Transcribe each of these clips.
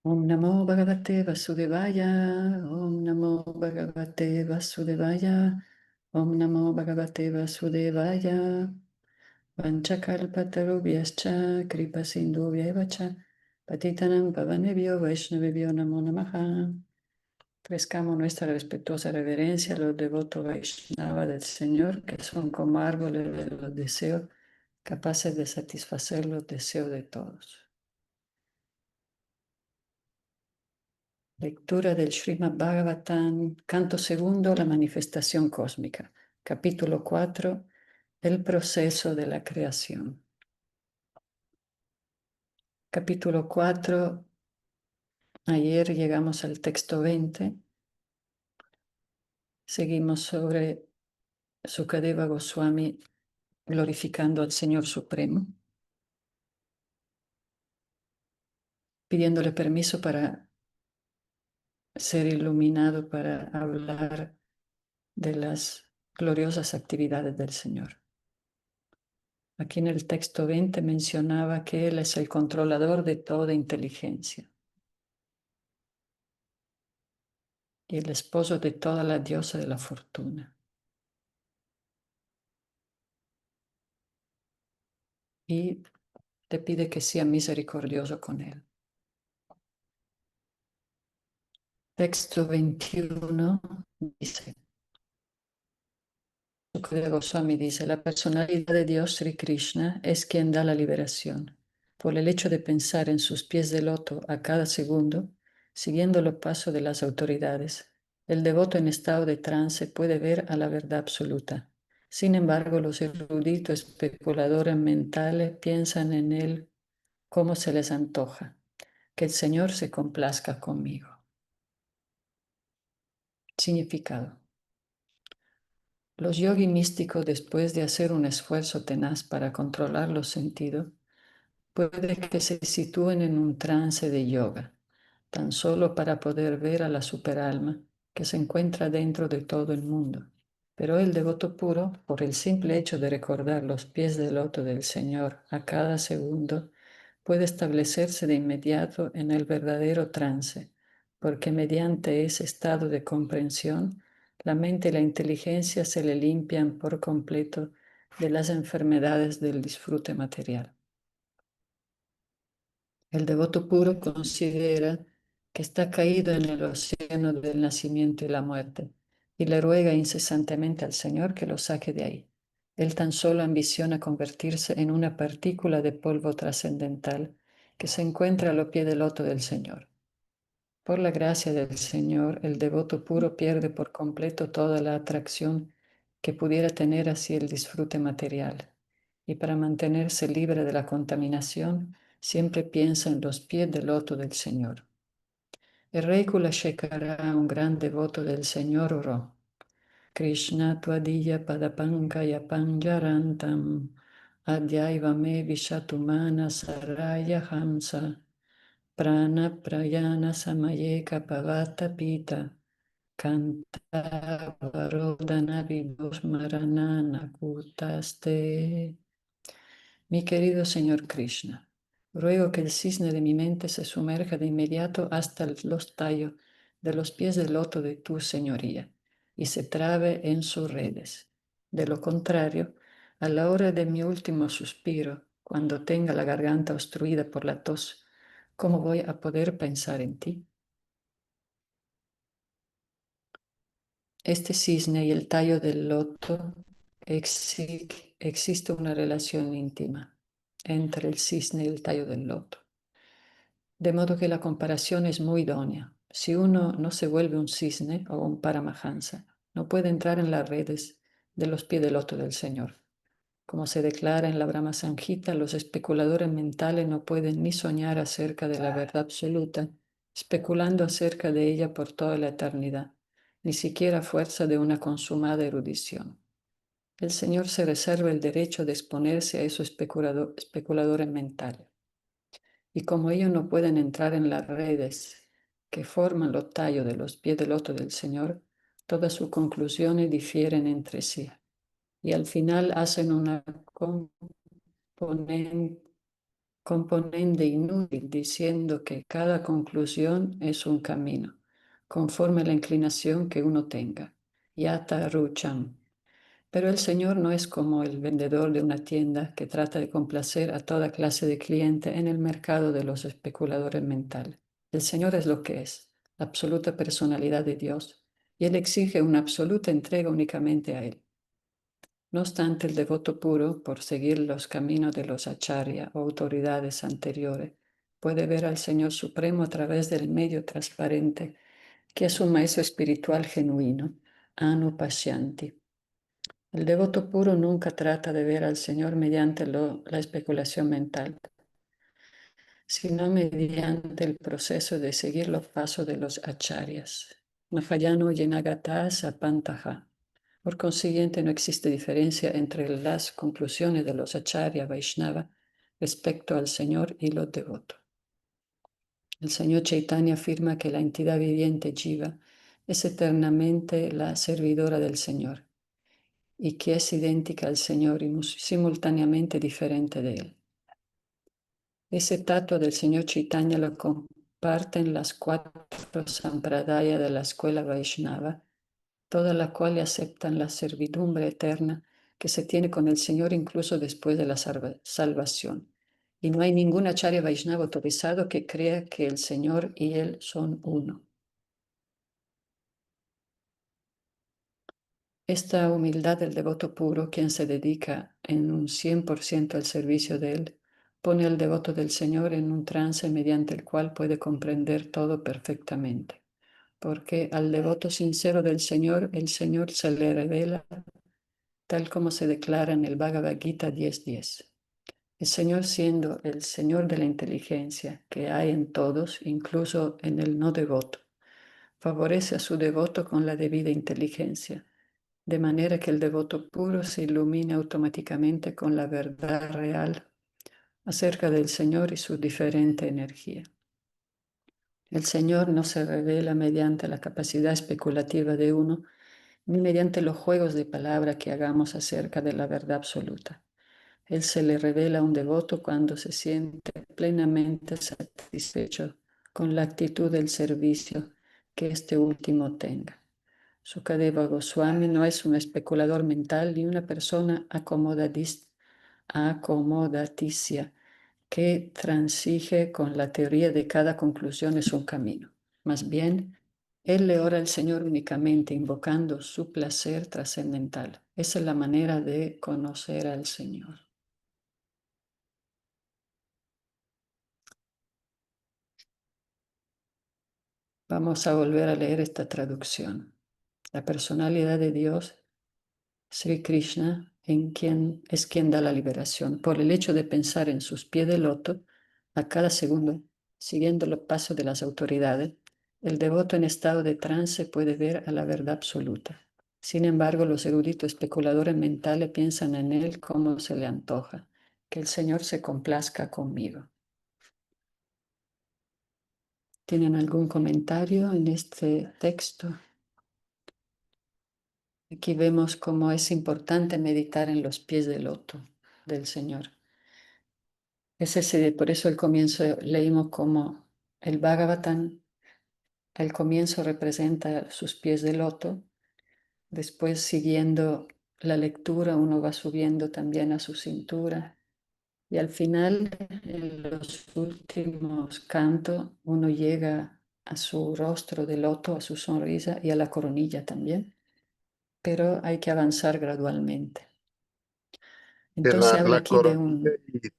Om Namo Bhagavate Vasudevaya, Om Namo Bhagavate Vasudevaya, Om Namo Bhagavate Vasudevaya, Vanchakalpatarubhyascha, Kripasindhubhyevacha, Patitanam Pavanebhyo Vaishnavebhyo Namo Namaha. Ofrezcamos nuestra respetuosa reverencia a los devotos Vaishnava del Señor, que son como árboles de los deseos, capaces de satisfacer los deseos de todos. Lectura del Srimad Bhagavatam, canto segundo, la manifestación cósmica. Capítulo 4, el proceso de la creación. Capítulo 4, ayer llegamos al texto 20. Seguimos sobre Sukadeva Goswami glorificando al Señor Supremo, pidiéndole permiso para ser iluminado para hablar de las gloriosas actividades del Señor. Aquí en el texto 20 mencionaba que Él es el controlador de toda inteligencia y el esposo de toda la diosa de la fortuna. Y le pide que sea misericordioso con Él. Texto 21 dice, Sukadeva Goswami dice, la personalidad de Dios Sri Krishna es quien da la liberación. Por el hecho de pensar en sus pies de loto a cada segundo, siguiendo los pasos de las autoridades, el devoto en estado de trance puede ver a la verdad absoluta. Sin embargo, los eruditos especuladores mentales piensan en él como se les antoja. Que el Señor se complazca conmigo. Significado. Los yogis místicos, después de hacer un esfuerzo tenaz para controlar los sentidos, puede que se sitúen en un trance de yoga, tan solo para poder ver a la superalma que se encuentra dentro de todo el mundo. Pero el devoto puro, por el simple hecho de recordar los pies del loto del Señor a cada segundo, puede establecerse de inmediato en el verdadero trance, porque mediante ese estado de comprensión, la mente y la inteligencia se le limpian por completo de las enfermedades del disfrute material. El devoto puro considera que está caído en el océano del nacimiento y la muerte y le ruega incesantemente al Señor que lo saque de ahí. Él tan solo ambiciona convertirse en una partícula de polvo trascendental que se encuentra a los pies del loto del Señor. Por la gracia del Señor, el devoto puro pierde por completo toda la atracción que pudiera tener hacia el disfrute material, y para mantenerse libre de la contaminación, siempre piensa en los pies del loto del Señor. El rey Kulashekara, un gran devoto del Señor, oró: Krishna Tvadiya Padapankaya Panjarantam Adhyaiva me Vishatumana Saraya Hamsa Prana Prayana Samayeka Pavata Pita Kanta Varodana Vidosmaranana Kutaste. Mi querido Señor Krishna, ruego que el cisne de mi mente se sumerja de inmediato hasta los tallos de los pies del loto de tu señoría y se trabe en sus redes. De lo contrario, a la hora de mi último suspiro, cuando tenga la garganta obstruida por la tos, ¿cómo voy a poder pensar en ti? Este cisne y el tallo del loto existe una relación íntima entre el cisne y el tallo del loto. De modo que la comparación es muy idónea. Si uno no se vuelve un cisne o un paramahansa, no puede entrar en las redes de los pies del loto del Señor. Como se declara en la Brahma Samhita, los especuladores mentales no pueden ni soñar acerca de la verdad absoluta, especulando acerca de ella por toda la eternidad, ni siquiera a fuerza de una consumada erudición. El Señor se reserva el derecho de exponerse a esos especuladores mentales. Y como ellos no pueden entrar en las redes que forman los tallos de los pies del loto del Señor, todas sus conclusiones difieren entre sí y al final hacen una componente componente inútil, diciendo que cada conclusión es un camino, conforme a la inclinación que uno tenga. Yata Rucham. Pero el Señor no es como el vendedor de una tienda que trata de complacer a toda clase de cliente en el mercado de los especuladores mentales. El Señor es lo que es, la absoluta personalidad de Dios, y Él exige una absoluta entrega únicamente a Él. No obstante, el devoto puro, por seguir los caminos de los acharya o autoridades anteriores, puede ver al Señor Supremo a través del medio transparente, que es un maestro espiritual genuino, Anupashyanti. El devoto puro nunca trata de ver al Señor mediante la especulación mental, sino mediante el proceso de seguir los pasos de los acharyas. Mahayano Yenagata Sapantaha. Por consiguiente, no existe diferencia entre las conclusiones de los acharya Vaishnava respecto al Señor y los devotos. El Señor Chaitanya afirma que la entidad viviente Jiva es eternamente la servidora del Señor y que es idéntica al Señor y simultáneamente diferente de Él. Ese tato del Señor Chaitanya lo comparten las cuatro sampradayas de la escuela Vaishnava, todas las cuales aceptan la servidumbre eterna que se tiene con el Señor incluso después de la salvación. Y no hay ningún acharya Vaishnava autorizado que crea que el Señor y Él son uno. Esta humildad del devoto puro, quien se dedica en un 100% al servicio de Él, pone al devoto del Señor en un trance mediante el cual puede comprender todo perfectamente. Porque al devoto sincero del Señor, el Señor se le revela tal como se declara en el Bhagavad Gita 10:10. El Señor siendo el Señor de la inteligencia que hay en todos, incluso en el no devoto, favorece a su devoto con la debida inteligencia, de manera que el devoto puro se ilumina automáticamente con la verdad real acerca del Señor y su diferente energía. El Señor no se revela mediante la capacidad especulativa de uno, ni mediante los juegos de palabra que hagamos acerca de la verdad absoluta. Él se le revela a un devoto cuando se siente plenamente satisfecho con la actitud del servicio que este último tenga. Sukadeva Goswami no es un especulador mental ni una persona acomodaticia que transige con la teoría de cada conclusión es un camino. Más bien, él le ora al Señor únicamente invocando su placer trascendental. Esa es la manera de conocer al Señor. Vamos a volver a leer esta traducción. La personalidad de Dios, Sri Krishna, es quien da la liberación. Por el hecho de pensar en sus pies de loto a cada segundo, siguiendo los pasos de las autoridades, el devoto en estado de trance puede ver a la verdad absoluta. Sin embargo, los eruditos especuladores mentales piensan en él como se le antoja. Que el Señor se complazca conmigo. ¿Tienen algún comentario en este texto? Aquí vemos cómo es importante meditar en los pies del loto del Señor. Por eso al comienzo leímos como el Bhagavatam al comienzo representa sus pies de loto, después siguiendo la lectura uno va subiendo también a su cintura y al final en los últimos cantos uno llega a su rostro de loto, a su sonrisa y a la coronilla también, pero hay que avanzar gradualmente. Que Entonces habla la aquí de coronilla un, y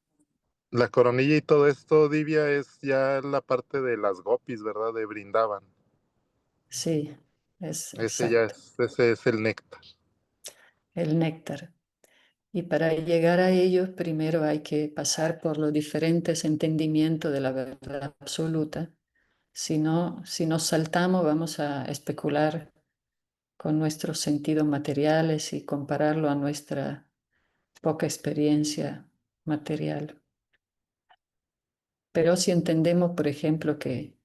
la coronilla y todo esto, Divya, es ya la parte de las gopis, ¿verdad? De Brindaban. sí, es exacto, Ese es el néctar. el néctar. Y para llegar a ellos, primero hay que pasar por los diferentes entendimientos de la verdad absoluta. Si nos saltamos, vamos a especular con nuestros sentidos materiales y compararlo a nuestra poca experiencia material. Pero si entendemos, por ejemplo, que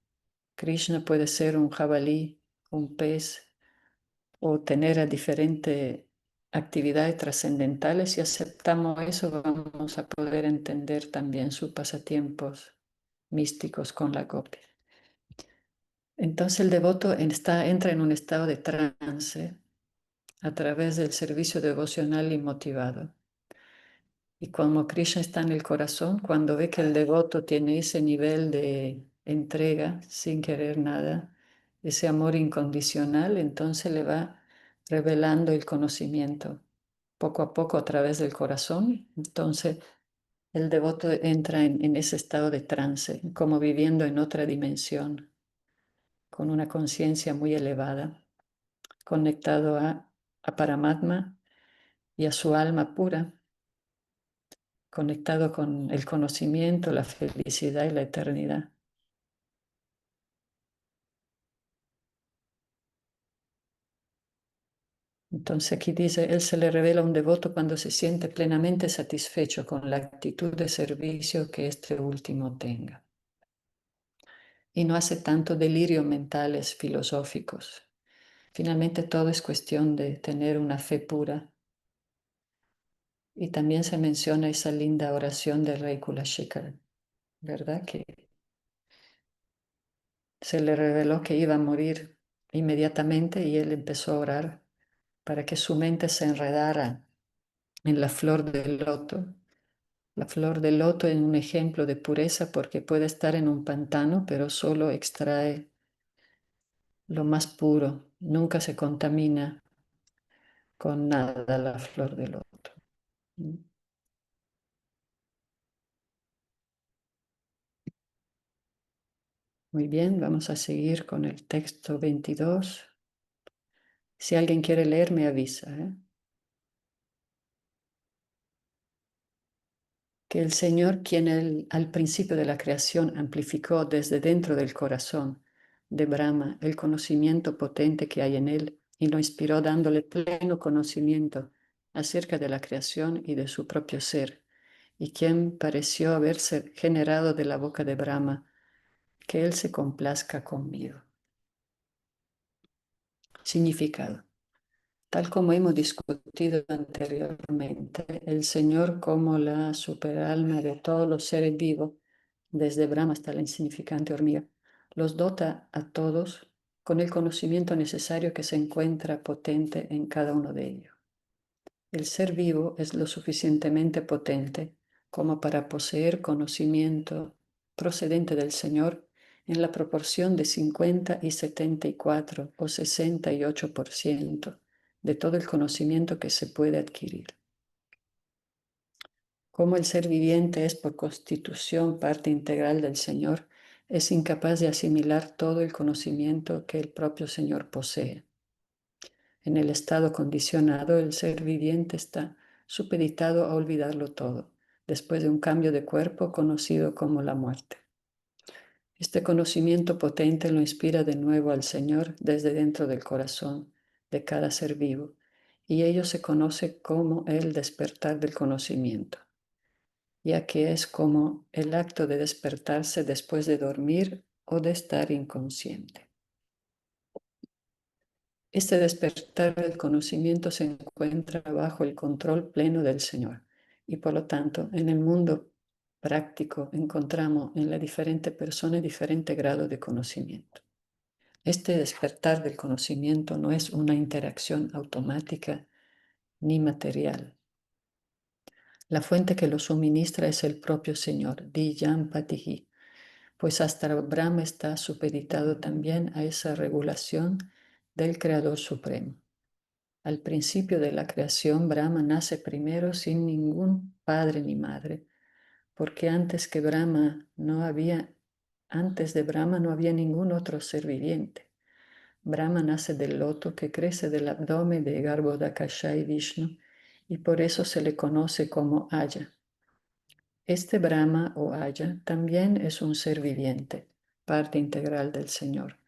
Krishna puede ser un jabalí, un pez, o tener a diferente actividades trascendentales. Si aceptamos eso, vamos a poder entender también sus pasatiempos místicos con la copia. Entonces el devoto entra en un estado de trance a través del servicio devocional y motivado. Y como Krishna está en el corazón, cuando ve que el devoto tiene ese nivel de entrega sin querer nada, ese amor incondicional, entonces le va revelando el conocimiento poco a poco a través del corazón. Entonces el devoto entra en ese estado de trance, como viviendo en otra dimensión, con una conciencia muy elevada, conectado a Paramatma y a su alma pura, conectado con el conocimiento, la felicidad y la eternidad. Entonces aquí dice, él se le revela a un devoto cuando se siente plenamente satisfecho con la actitud de servicio que este último tenga. Y no hace tanto delirios mentales filosóficos. Finalmente todo es cuestión de tener una fe pura. Y también se menciona esa linda oración del rey Kulashikara, ¿verdad? Que se le reveló que iba a morir inmediatamente y él empezó a orar para que su mente se enredara en la flor del loto. La flor del loto es un ejemplo de pureza porque puede estar en un pantano, pero solo extrae lo más puro, nunca se contamina con nada la flor del loto. Muy bien, vamos a seguir con el texto 22. Si alguien quiere leer, me avisa, ¿eh? Que el Señor, quien al principio de la creación amplificó desde dentro del corazón de Brahma el conocimiento potente que hay en él y lo inspiró dándole pleno conocimiento acerca de la creación y de su propio ser, y quien pareció haberse generado de la boca de Brahma, que él se complazca conmigo. Significado. Tal como hemos discutido anteriormente, el Señor como la superalma de todos los seres vivos, desde Brahma hasta la insignificante hormiga, los dota a todos con el conocimiento necesario que se encuentra potente en cada uno de ellos. El ser vivo es lo suficientemente potente como para poseer conocimiento procedente del Señor en la proporción de 50 y 74 o 68% de todo el conocimiento que se puede adquirir. Como el ser viviente es por constitución parte integral del Señor, es incapaz de asimilar todo el conocimiento que el propio Señor posee. En el estado condicionado, el ser viviente está supeditado a olvidarlo todo, después de un cambio de cuerpo conocido como la muerte. Este conocimiento potente lo inspira de nuevo al Señor desde dentro del corazón de cada ser vivo, y ello se conoce como el despertar del conocimiento, ya que es como el acto de despertarse después de dormir o de estar inconsciente. Este despertar del conocimiento se encuentra bajo el control pleno del Señor y por lo tanto en el mundo práctico encontramos en la diferente persona diferente grado de conocimiento. Este despertar del conocimiento no es una interacción automática ni material. La fuente que lo suministra es el propio Señor, Diyam Patihi, pues hasta Brahma está supeditado también a esa regulación del Creador Supremo. Al principio de la creación, Brahma nace primero sin ningún padre ni madre, porque antes de Brahma no había ningún otro ser viviente. Brahma nace del loto que crece del abdomen de Garbhodakasha y Vishnu, y por eso se le conoce como Aya. Este Brahma o Aya también es un ser viviente, parte integral del Señor,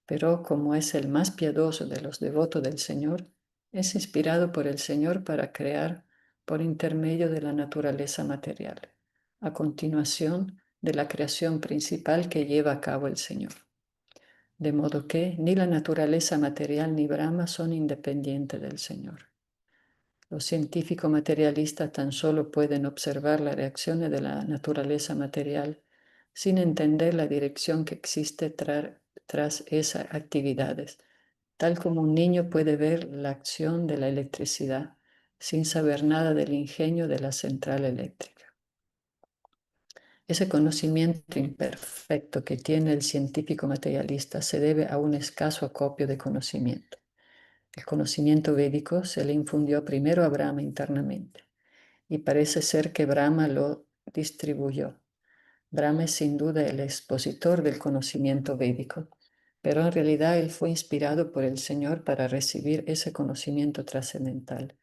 pero como es el más piadoso de los devotos del Señor, es inspirado por el Señor para crear por intermedio de la naturaleza material, a continuación de la creación principal que lleva a cabo el Señor. De modo que ni la naturaleza material ni Brahma son independientes del Señor. Los científicos materialistas tan solo pueden observar las reacciones de la naturaleza material sin entender la dirección que existe tras esas actividades, tal como un niño puede ver la acción de la electricidad sin saber nada del ingenio de la central eléctrica. Ese conocimiento imperfecto que tiene el científico materialista se debe a un escaso acopio de conocimiento. El conocimiento védico se le infundió primero a Brahma internamente y parece ser que Brahma lo distribuyó. Brahma es sin duda el expositor del conocimiento védico, pero en realidad él fue inspirado por el Señor para recibir ese conocimiento trascendental,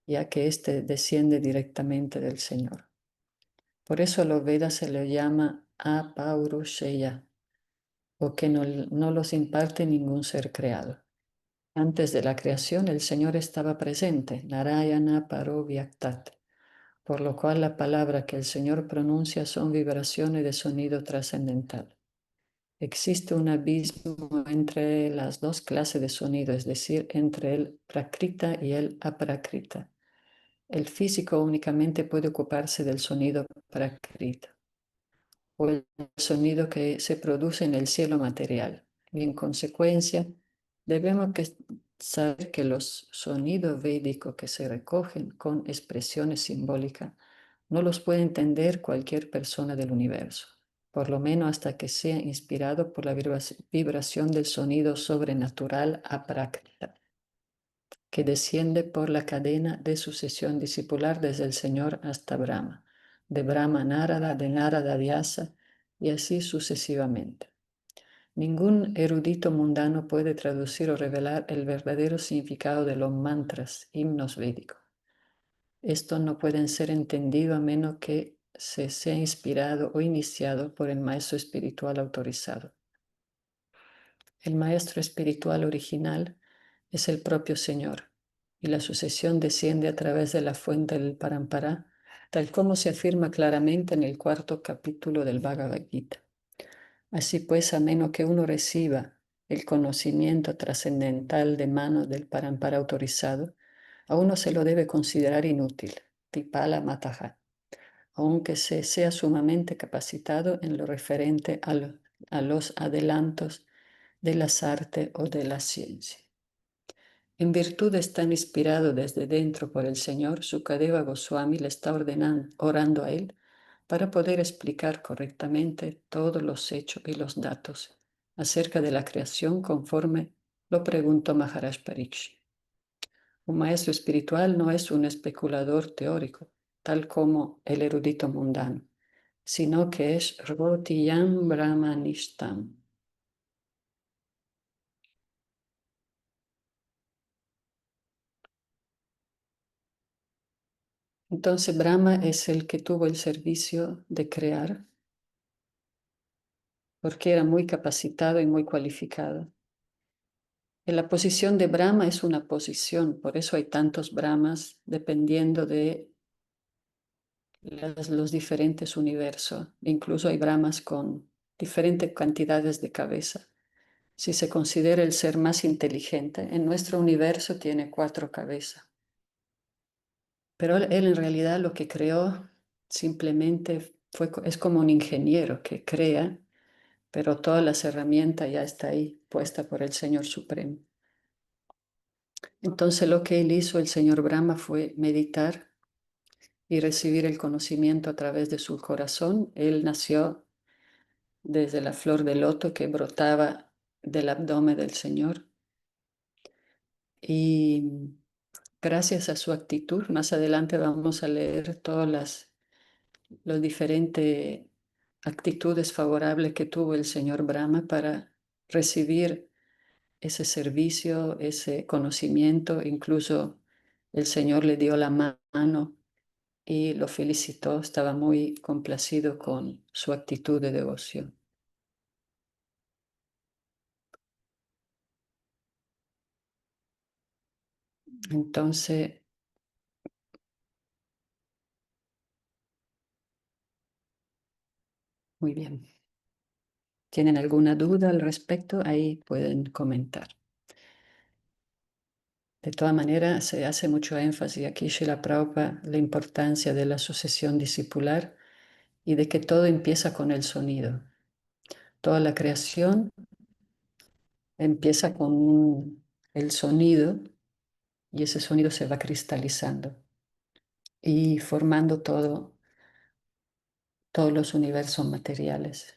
ya que éste desciende directamente del Señor. Por eso a los Vedas se le llama Apaurusheya, o que no los imparte ningún ser creado. Antes de la creación, el Señor estaba presente, Narayana Paro Vyaktat, por lo cual la palabra que el Señor pronuncia son vibraciones de sonido trascendental. Existe un abismo entre las dos clases de sonido, es decir, entre el prakrita y el aprakrita. El físico únicamente puede ocuparse del sonido prakrita, o el sonido que se produce en el cielo material. Y en consecuencia, debemos saber que los sonidos védicos que se recogen con expresiones simbólicas no los puede entender cualquier persona del universo, por lo menos hasta que sea inspirado por la vibración del sonido sobrenatural aprákrita, que desciende por la cadena de sucesión discipular desde el Señor hasta Brahma, de Brahma a Narada, de Narada a Vyasa, y así sucesivamente. Ningún erudito mundano puede traducir o revelar el verdadero significado de los mantras, himnos védicos. Estos no pueden ser entendidos a menos que se sea inspirado o iniciado por el maestro espiritual autorizado. El maestro espiritual original es el propio Señor, y la sucesión desciende a través de la fuente del Parampara, tal como se afirma claramente en el cuarto capítulo del Bhagavad Gita. Así pues, a menos que uno reciba el conocimiento trascendental de manos del Parampara autorizado, a uno se lo debe considerar inútil, Pipala Mataha, aunque se sea sumamente capacitado en lo referente a los adelantos de las artes o de la ciencia. En virtud de estar inspirado desde dentro por el Señor, Sukadeva Goswami le está orando a él para poder explicar correctamente todos los hechos y los datos acerca de la creación conforme lo preguntó Maharaj Pariksit. Un maestro espiritual no es un especulador teórico, tal como el erudito mundano, sino que es Rotiyam Brahmanishtam. Entonces Brahma es el que tuvo el servicio de crear, porque era muy capacitado y muy cualificado. En la posición de Brahma es una posición, por eso hay tantos Brahmas dependiendo de los diferentes universos. Incluso hay Brahmas con diferentes cantidades de cabeza. Si se considera el ser más inteligente, en nuestro universo tiene 4 cabezas. Pero él en realidad lo que creó simplemente es como un ingeniero que crea, pero todas las herramientas ya está ahí puesta por el Señor Supremo. Entonces lo que él hizo, el Señor Brahma, fue meditar y recibir el conocimiento a través de su corazón. Él nació desde la flor de loto que brotaba del abdomen del Señor. Y gracias a su actitud, más adelante vamos a leer todas las diferentes actitudes favorables que tuvo el Señor Brahma para recibir ese servicio, ese conocimiento. Incluso el Señor le dio la mano y lo felicitó, estaba muy complacido con su actitud de devoción. Entonces, muy bien. ¿Tienen alguna duda al respecto? Ahí pueden comentar. De todas maneras, se hace mucho énfasis aquí, Srila Prabhupada, la importancia de la sucesión discipular y de que todo empieza con el sonido. Toda la creación empieza con el sonido y ese sonido se va cristalizando y formando todos los universos materiales.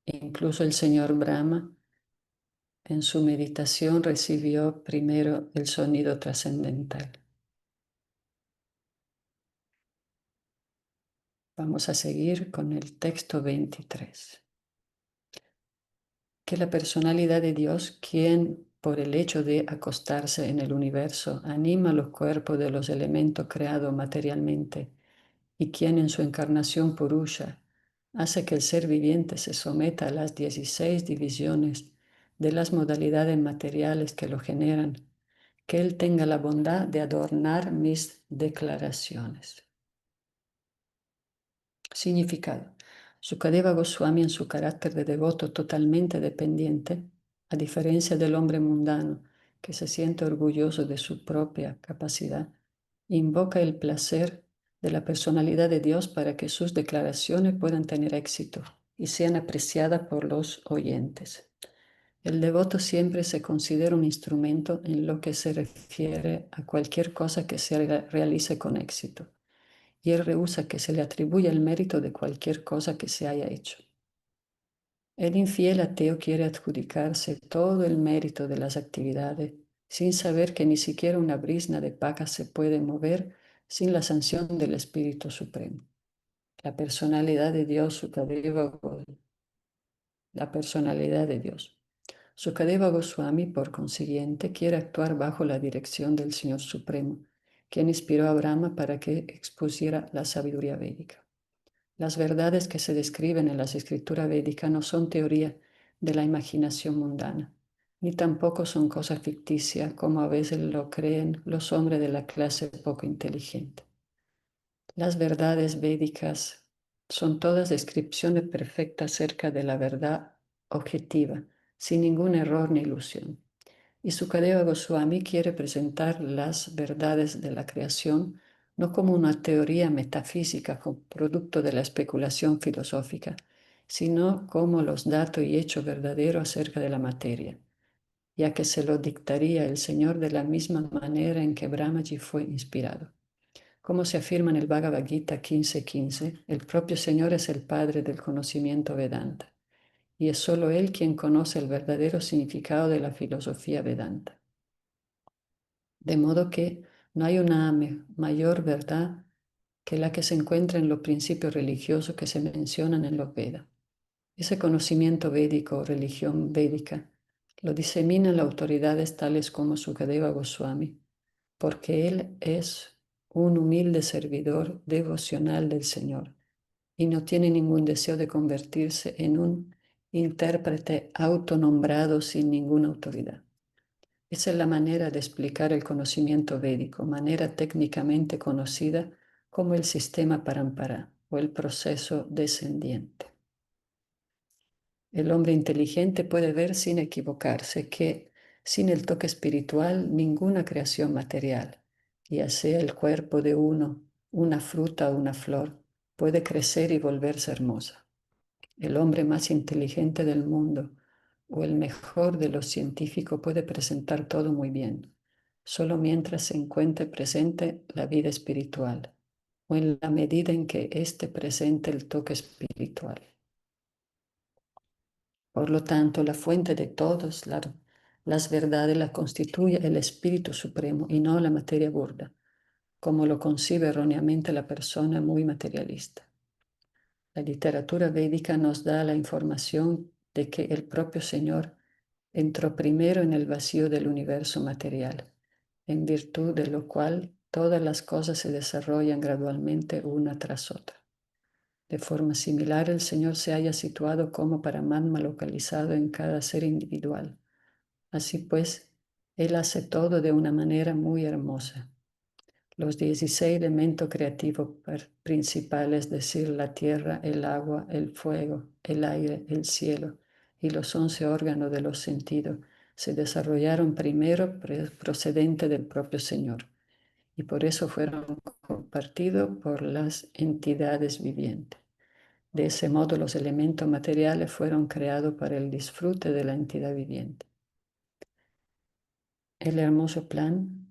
Incluso el señor Brahma en su meditación recibió primero el sonido trascendental. Vamos a seguir con el texto 23. Que la personalidad de Dios, quien por el hecho de acostarse en el universo anima los cuerpos de los elementos creados materialmente y quien en su encarnación Purusha hace que el ser viviente se someta a las 16 divisiones de las modalidades materiales que lo generan, que Él tenga la bondad de adornar mis declaraciones. Significado. Sukadeva Goswami, en su carácter de devoto totalmente dependiente, a diferencia del hombre mundano que se siente orgulloso de su propia capacidad, invoca el placer de la personalidad de Dios para que sus declaraciones puedan tener éxito y sean apreciadas por los oyentes. El devoto siempre se considera un instrumento en lo que se refiere a cualquier cosa que se realice con éxito, y él rehúsa que se le atribuya el mérito de cualquier cosa que se haya hecho. El infiel ateo quiere adjudicarse todo el mérito de las actividades sin saber que ni siquiera una brizna de paja se puede mover sin la sanción del Espíritu Supremo. La personalidad de Dios, la personalidad de Dios. Sukadeva Goswami, por consiguiente, quiere actuar bajo la dirección del Señor Supremo, quien inspiró a Brahma para que expusiera la sabiduría védica. Las verdades que se describen en las escrituras védicas no son teoría de la imaginación mundana, ni tampoco son cosas ficticias como a veces lo creen los hombres de la clase poco inteligente. Las verdades védicas son todas descripciones perfectas acerca de la verdad objetiva, sin ningún error ni ilusión. Y Sukadeva Goswami quiere presentar las verdades de la creación no como una teoría metafísica producto de la especulación filosófica, sino como los datos y hechos verdaderos acerca de la materia, ya que se lo dictaría el Señor de la misma manera en que Brahmaji fue inspirado. Como se afirma en el Bhagavad Gita 15:15, el propio Señor es el Padre del conocimiento Vedanta, y es solo Él quien conoce el verdadero significado de la filosofía Vedanta. De modo que no hay una mayor verdad que la que se encuentra en los principios religiosos que se mencionan en los Vedas. Ese conocimiento védico o religión védica lo diseminan las autoridades tales como Sukadeva Goswami, porque él es un humilde servidor devocional del Señor y no tiene ningún deseo de convertirse en un intérprete autonombrado sin ninguna autoridad. Esa es la manera de explicar el conocimiento védico, manera técnicamente conocida como el sistema parampara o el proceso descendiente. El hombre inteligente puede ver sin equivocarse que sin el toque espiritual ninguna creación material, ya sea el cuerpo de uno, una fruta o una flor, puede crecer y volverse hermosa. El hombre más inteligente del mundo o el mejor de los científicos puede presentar todo muy bien, solo mientras se encuentre presente la vida espiritual o en la medida en que éste presente el toque espiritual. Por lo tanto, la fuente de todas las verdades la constituye el Espíritu Supremo y no la materia burda, como lo concibe erróneamente la persona muy materialista. La literatura védica nos da la información de que el propio Señor entró primero en el vacío del universo material, en virtud de lo cual todas las cosas se desarrollan gradualmente una tras otra. De forma similar, el Señor se halla situado como Paramatma localizado en cada ser individual. Así pues, Él hace todo de una manera muy hermosa. Los 16 elementos creativos principales, es decir, la tierra, el agua, el fuego, el aire, el cielo y los 11 órganos de los sentidos, se desarrollaron primero procedente del propio Señor y por eso fueron compartidos por las entidades vivientes. De ese modo, los elementos materiales fueron creados para el disfrute de la entidad viviente. El hermoso plan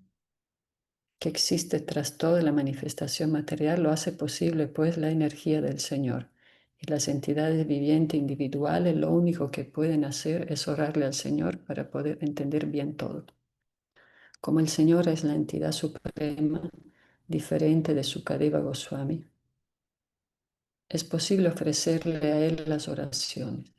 que existe tras toda la manifestación material lo hace posible, pues, la energía del Señor. Y las entidades vivientes individuales lo único que pueden hacer es orarle al Señor para poder entender bien todo. Como el Señor es la entidad suprema, diferente de Sukadeva Goswami, es posible ofrecerle a Él las oraciones.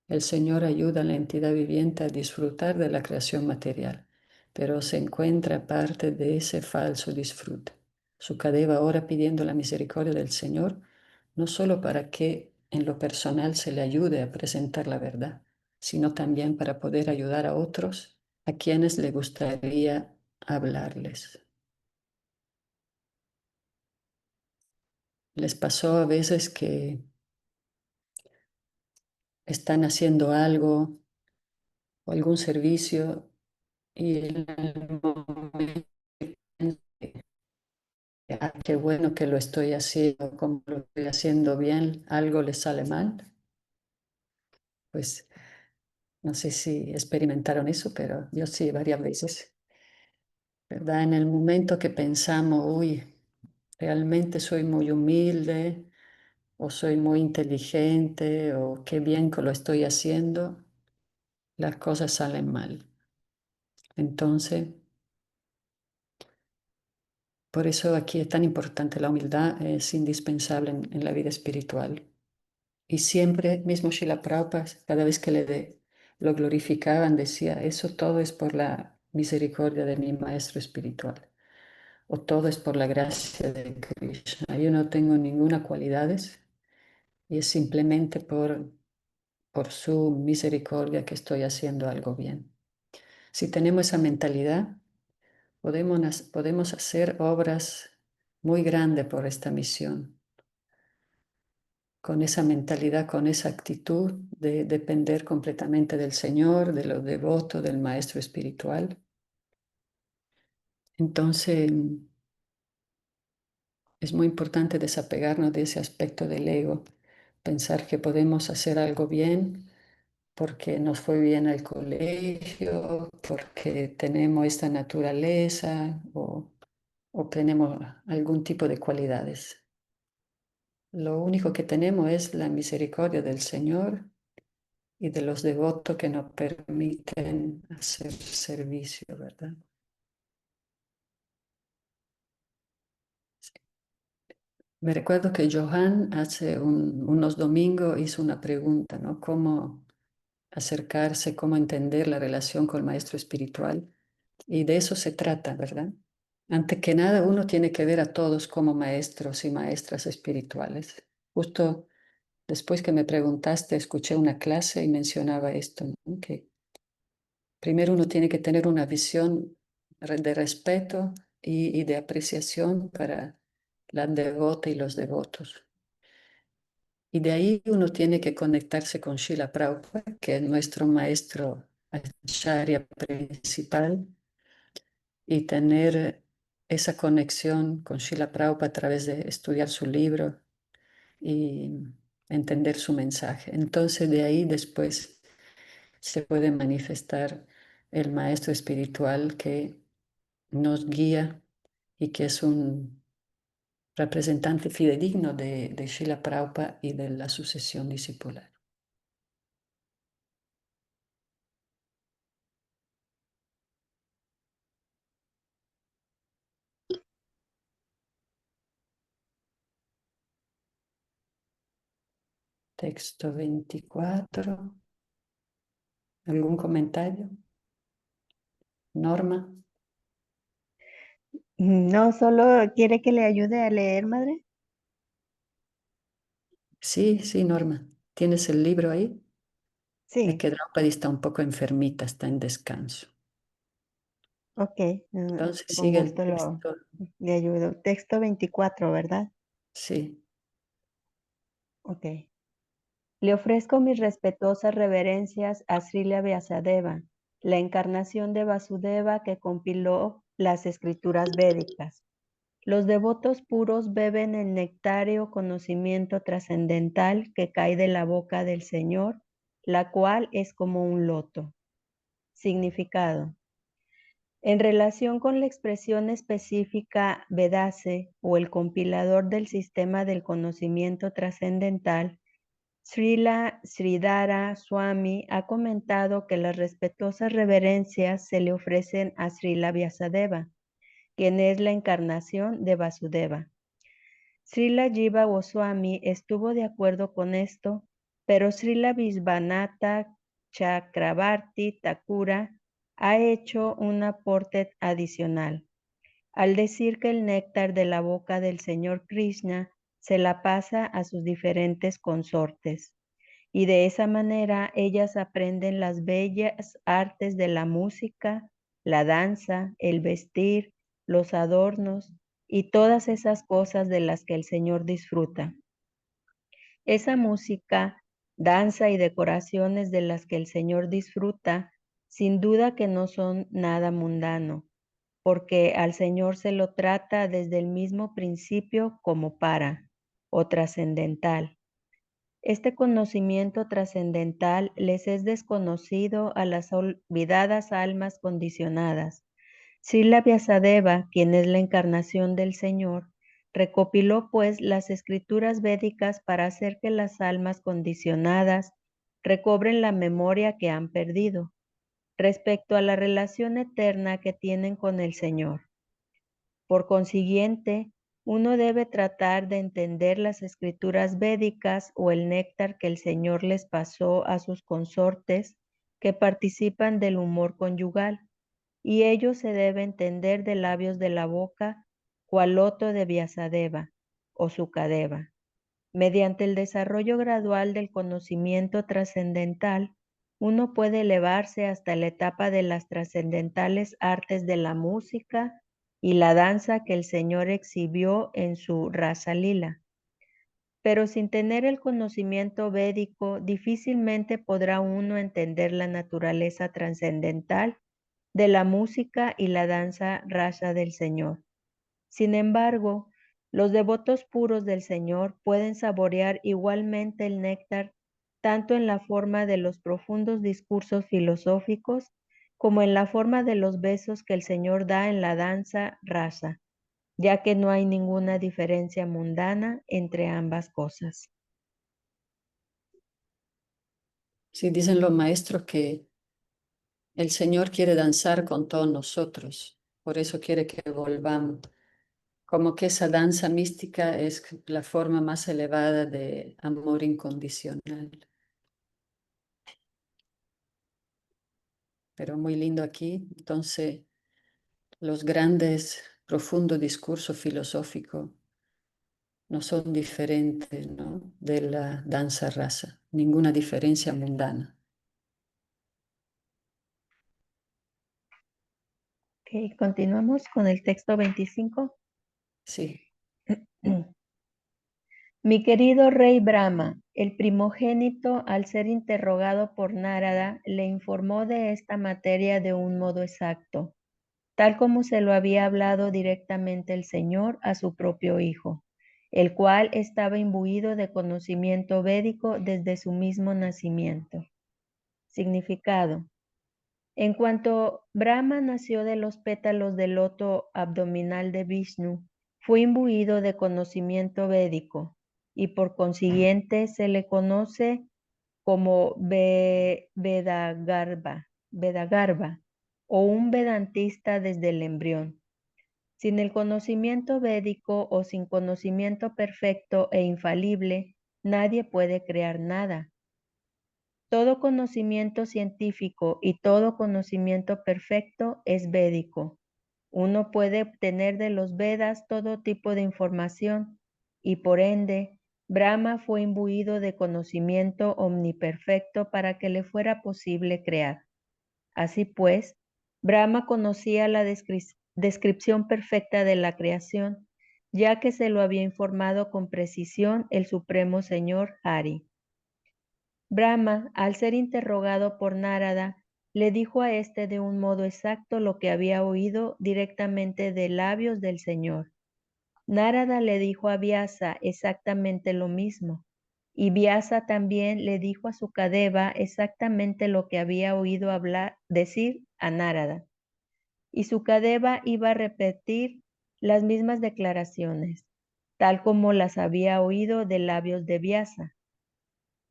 El Señor ayuda a la entidad viviente a disfrutar de la creación material, pero se encuentra parte de ese falso disfrute. Sukadeva ora pidiendo la misericordia del Señor, no solo para que en lo personal se le ayude a presentar la verdad, sino también para poder ayudar a otros a quienes le gustaría hablarles. Les pasó a veces que están haciendo algo o algún servicio y en el momento qué bueno que lo estoy haciendo, como lo estoy haciendo bien, algo le sale mal. Pues no sé si experimentaron eso, pero yo sí, varias veces, ¿verdad? En el momento que pensamos, uy, realmente soy muy humilde o soy muy inteligente o qué bien que lo estoy haciendo, las cosas salen mal. Entonces, por eso aquí es tan importante la humildad, es indispensable en la vida espiritual. Y siempre, mismo Srila Prabhupada, cada vez que lo glorificaban, decía, eso todo es por la misericordia de mi maestro espiritual, o todo es por la gracia de Krishna. Yo no tengo ninguna cualidades y es simplemente por su misericordia que estoy haciendo algo bien. Si tenemos esa mentalidad, podemos hacer obras muy grandes por esta misión, con esa mentalidad, con esa actitud de depender completamente del Señor, de los devotos, del Maestro espiritual. Entonces, es muy importante desapegarnos de ese aspecto del ego, pensar que podemos hacer algo bien porque nos fue bien al colegio, porque tenemos esta naturaleza o tenemos algún tipo de cualidades. Lo único que tenemos es la misericordia del Señor y de los devotos que nos permiten hacer servicio, ¿verdad? Me recuerdo que Johan hace unos domingos hizo una pregunta, ¿no? ¿Cómo acercarse, cómo entender la relación con el maestro espiritual? Y de eso se trata, ¿verdad? Antes que nada, uno tiene que ver a todos como maestros y maestras espirituales. Justo después que me preguntaste, escuché una clase y mencionaba esto, ¿no? Que primero uno tiene que tener una visión de respeto y de apreciación para la devota y los devotos. Y de ahí uno tiene que conectarse con Srila Prabhupada, que es nuestro maestro acharya principal, y tener esa conexión con Srila Prabhupada a través de estudiar su libro y entender su mensaje. Entonces de ahí después se puede manifestar el maestro espiritual que nos guía y que es un representante fidedigno de Srila Prabhupada y de la sucesión discipular. Texto 24. ¿Algún comentario? Norma. No, solo quiere que le ayude a leer, madre. Sí, sí, Norma. ¿Tienes el libro ahí? Es Sí, que Draupadi está un poco enfermita, está en descanso. ok, Entonces con sigue el gusto texto. le ayudo. Texto 24, ¿verdad? Sí. Ok. Le ofrezco mis respetuosas reverencias a Srila Vyasadeva, la encarnación de Vasudeva que compiló las escrituras védicas. Los devotos puros beben el nectario conocimiento trascendental que cae de la boca del Señor, la cual es como un loto. Significado. En relación con la expresión específica Vedase o el compilador del sistema del conocimiento trascendental, Srila Sridhara Swami ha comentado que las respetuosas reverencias se le ofrecen a Srila Vyasadeva, quien es la encarnación de Vasudeva. Srila Jiva Goswami estuvo de acuerdo con esto, pero Srila Visvanatha Chakravarti Thakura ha hecho un aporte adicional, al decir que el néctar de la boca del Señor Krishna se la pasa a sus diferentes consortes, y de esa manera ellas aprenden las bellas artes de la música, la danza, el vestir, los adornos y todas esas cosas de las que el Señor disfruta. Esa música, danza y decoraciones de las que el Señor disfruta, sin duda que no son nada mundano, porque al Señor se lo trata desde el mismo principio como para o trascendental. Este conocimiento trascendental les es desconocido a las olvidadas almas condicionadas. Srila Vyasadeva, quien es la encarnación del Señor, recopiló pues las escrituras védicas para hacer que las almas condicionadas recobren la memoria que han perdido respecto a la relación eterna que tienen con el Señor. Por consiguiente, uno debe tratar de entender las escrituras védicas o el néctar que el Señor les pasó a sus consortes que participan del humor conyugal, y ello se debe entender de labios de la boca, cual loto de Vyasadeva o Sukadeva. Mediante el desarrollo gradual del conocimiento trascendental, uno puede elevarse hasta la etapa de las trascendentales artes de la música y la danza que el Señor exhibió en su Rasa Lila. Pero sin tener el conocimiento védico, difícilmente podrá uno entender la naturaleza trascendental de la música y la danza rasa del Señor. Sin embargo, los devotos puros del Señor pueden saborear igualmente el néctar tanto en la forma de los profundos discursos filosóficos como en la forma de los besos que el Señor da en la danza rasa, ya que no hay ninguna diferencia mundana entre ambas cosas. Sí, dicen los maestros que el Señor quiere danzar con todos nosotros, por eso quiere que volvamos. Como que esa danza mística es la forma más elevada de amor incondicional. Pero muy lindo aquí. Entonces, los grandes, profundos discursos filosóficos no son diferentes, ¿no?, de la danza rasa, ninguna diferencia mundana. Ok, continuamos con el texto 25. Sí. Mi querido rey Brahma, el primogénito, al ser interrogado por Narada, le informó de esta materia de un modo exacto, tal como se lo había hablado directamente el Señor a su propio hijo, el cual estaba imbuido de conocimiento védico desde su mismo nacimiento. Significado. En cuanto Brahma nació de los pétalos del loto abdominal de Vishnu, fue imbuido de conocimiento védico y por consiguiente se le conoce como Vedagarbha o un vedantista desde el embrión. Sin el conocimiento védico o sin conocimiento perfecto e infalible, nadie puede crear nada. Todo conocimiento científico y todo conocimiento perfecto es védico. Uno puede obtener de los Vedas todo tipo de información y por ende, Brahma fue imbuido de conocimiento omniperfecto para que le fuera posible crear. Así pues, Brahma conocía la descripción perfecta de la creación, ya que se lo había informado con precisión el Supremo Señor Hari. Brahma, al ser interrogado por Narada, le dijo a éste de un modo exacto lo que había oído directamente de labios del Señor. Nárada le dijo a Vyasa exactamente lo mismo, y Vyasa también le dijo a Sukadeva exactamente lo que había oído decir a Nárada. Y Sukadeva iba a repetir las mismas declaraciones, tal como las había oído de labios de Vyasa.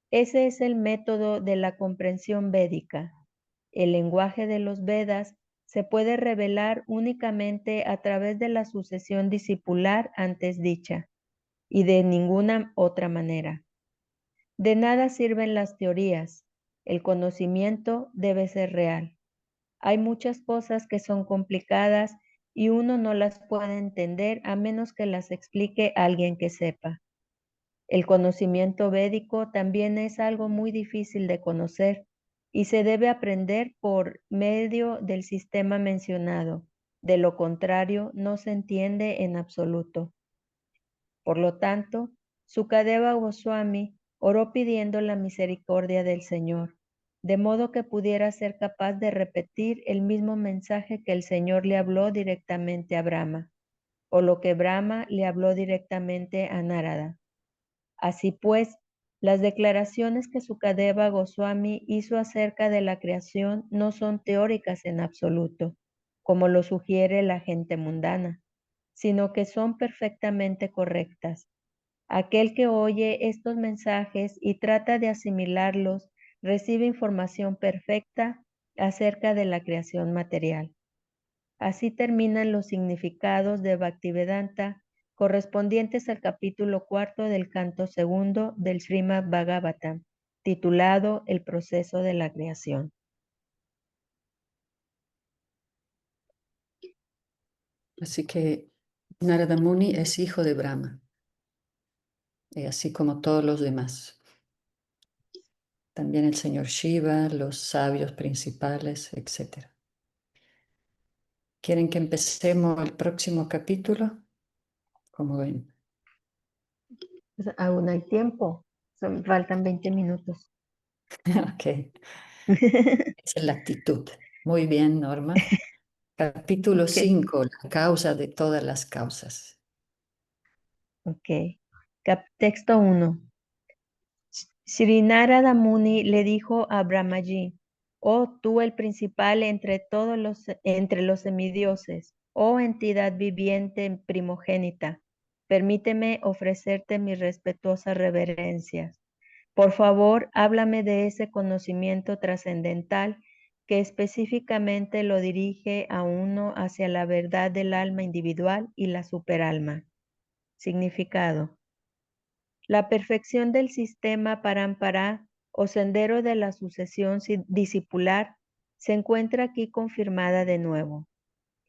Ese es el método de la comprensión védica. El lenguaje de los Vedas se puede revelar únicamente a través de la sucesión discipular antes dicha, y de ninguna otra manera. De nada sirven las teorías. El conocimiento debe ser real. Hay muchas cosas que son complicadas y uno no las puede entender a menos que las explique alguien que sepa. El conocimiento védico también es algo muy difícil de conocer y se debe aprender por medio del sistema mencionado. De lo contrario, no se entiende en absoluto. Por lo tanto, Sukadeva Goswami oró pidiendo la misericordia del Señor, de modo que pudiera ser capaz de repetir el mismo mensaje que el Señor le habló directamente a Brahma, o lo que Brahma le habló directamente a Narada. Así pues, las declaraciones que Sukadeva Goswami hizo acerca de la creación no son teóricas en absoluto, como lo sugiere la gente mundana, sino que son perfectamente correctas. Aquel que oye estos mensajes y trata de asimilarlos recibe información perfecta acerca de la creación material. Así terminan los significados de Bhaktivedanta correspondientes al capítulo 4 del canto segundo del Srimad Bhagavatam, titulado El proceso de la creación. Así que Narada Muni es hijo de Brahma, así como todos los demás. También el señor Shiva, los sabios principales, etc. ¿Quieren que empecemos el próximo capítulo? Como ven. Pues aún hay tiempo, faltan 20 minutos. Ok, esa es la actitud. Muy bien, Norma. Capítulo Ok, 5, la causa de todas las causas. ok. Texto 1. Sri Narada Muni le dijo a Brahmaji: oh tú el principal entre los semidioses, oh entidad viviente primogénita, permíteme ofrecerte mis respetuosas reverencias. Por favor, háblame de ese conocimiento trascendental que específicamente lo dirige a uno hacia la verdad del alma individual y la superalma. Significado. La perfección del sistema Parampara o sendero de la sucesión discipular se encuentra aquí confirmada de nuevo.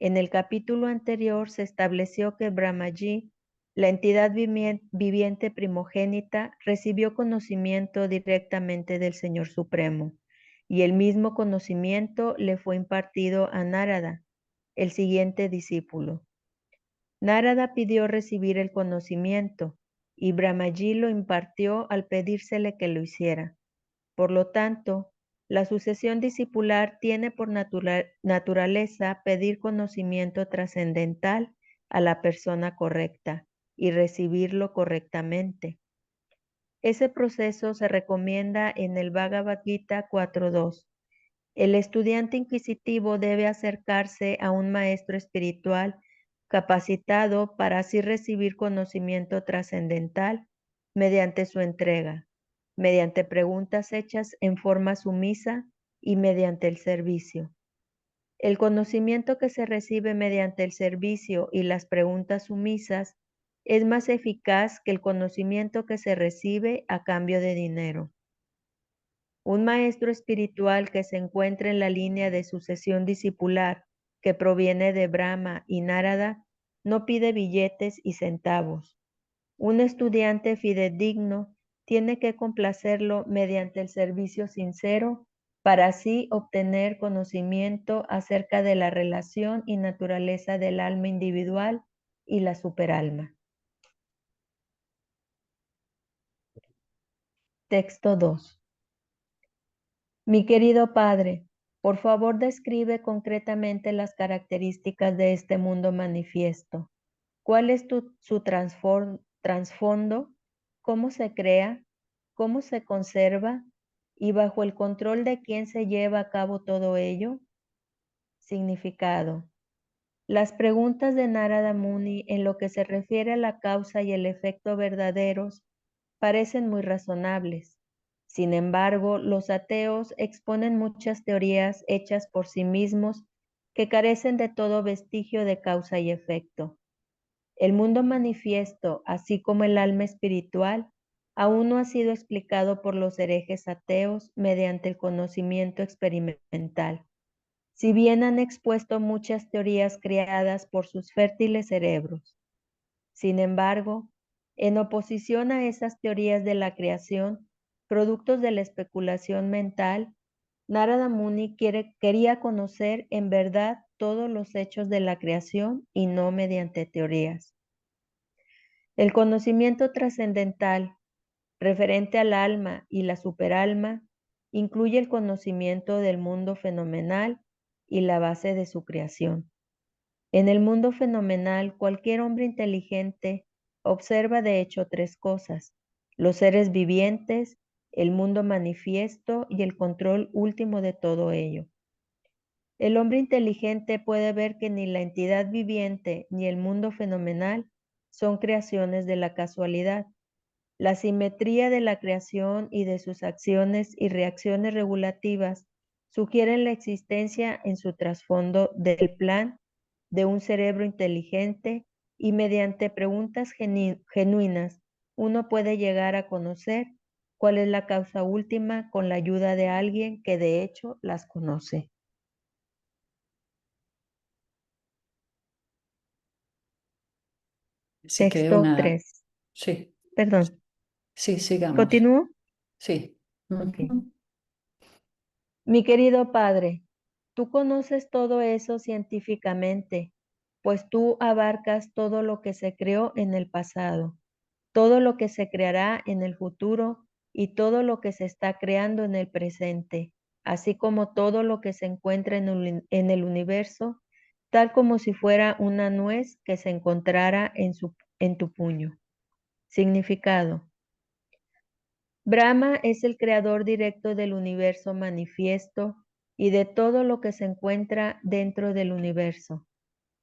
En el capítulo anterior se estableció que Brahmaji, la entidad viviente primogénita, recibió conocimiento directamente del Señor Supremo, y el mismo conocimiento le fue impartido a Narada, el siguiente discípulo. Narada pidió recibir el conocimiento, y Brahmaji lo impartió al pedírsele que lo hiciera. Por lo tanto, la sucesión discipular tiene por naturaleza pedir conocimiento trascendental a la persona correcta y recibirlo correctamente. Ese proceso se recomienda en el Bhagavad Gita 4.2. El estudiante inquisitivo debe acercarse a un maestro espiritual capacitado para así recibir conocimiento trascendental mediante su entrega, mediante preguntas hechas en forma sumisa y mediante el servicio. El conocimiento que se recibe mediante el servicio y las preguntas sumisas es más eficaz que el conocimiento que se recibe a cambio de dinero. Un maestro espiritual que se encuentra en la línea de sucesión discipular que proviene de Brahma y Narada no pide billetes y centavos. Un estudiante fidedigno tiene que complacerlo mediante el servicio sincero para así obtener conocimiento acerca de la relación y naturaleza del alma individual y la superalma. Texto 2. Mi querido Padre, Por favor, describe concretamente las características de este mundo manifiesto. ¿Cuál es su trasfondo? ¿Cómo se crea? ¿Cómo se conserva? ¿Y bajo el control de quién se lleva a cabo todo ello? Significado. Las preguntas de Narada Muni en lo que se refiere a la causa y el efecto verdaderos parecen muy razonables. Sin embargo, los ateos exponen muchas teorías hechas por sí mismos que carecen de todo vestigio de causa y efecto. El mundo manifiesto, así como el alma espiritual, aún no ha sido explicado por los herejes ateos mediante el conocimiento experimental, si bien han expuesto muchas teorías creadas por sus fértiles cerebros. Sin embargo, en oposición a esas teorías de la creación, productos de la especulación mental, Narada Muni quería conocer en verdad todos los hechos de la creación y no mediante teorías. El conocimiento trascendental referente al alma y la superalma incluye el conocimiento del mundo fenomenal y la base de su creación. En el mundo fenomenal, cualquier hombre inteligente observa de hecho tres cosas: los seres vivientes, el mundo manifiesto y el control último de todo ello. El hombre inteligente puede ver que ni la entidad viviente ni el mundo fenomenal son creaciones de la casualidad. La simetría de la creación y de sus acciones y reacciones regulativas sugieren la existencia en su trasfondo del plan de un cerebro inteligente, y mediante preguntas genuinas uno puede llegar a conocer cuál es la causa última con la ayuda de alguien que de hecho las conoce. Así que Texto 3. Sí, Perdón. sí, sigamos. ¿Continúo? Sí. Ok. Ujú. Mi querido padre, tú conoces todo eso científicamente, pues tú abarcas todo lo que se creó en el pasado, todo lo que se creará en el futuro y todo lo que se está creando en el presente, así como todo lo que se encuentra en el universo, tal como si fuera una nuez que se encontrara en tu puño. Significado. Brahma es el creador directo del universo manifiesto y de todo lo que se encuentra dentro del universo.